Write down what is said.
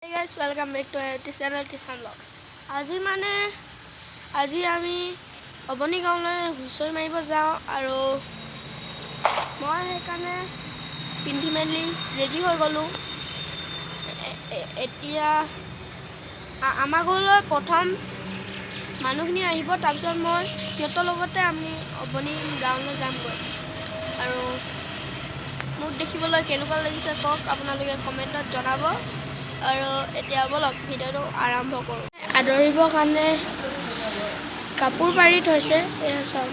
Hey guys, welcome back to our channel Tisan Vlogs. আজি আমি অবনি গাঁৱলৈ হুঁচৰি মাৰিব যাওঁ আৰু মই সেইকাৰণে পিন্ধি মেলি ৰেডি হৈ গ'লো। এতিয়া আমাৰ ঘৰলৈ প্ৰথম মানুহখিনি আহিব, তাৰপিছত মই সিহঁতৰ লগতে আমি অবনি গাঁৱলৈ যামগৈ আৰু মোক দেখিবলৈ কেনেকুৱা লাগিছে কওক, আপোনালোকে কমেণ্টত জনাব। আৰু এতিয়া বলক ভিডিঅ'টো আৰম্ভ কৰোঁ। আদৰিবৰ কাৰণে কাপোৰ পাৰি থৈছে, এয়া চাওক।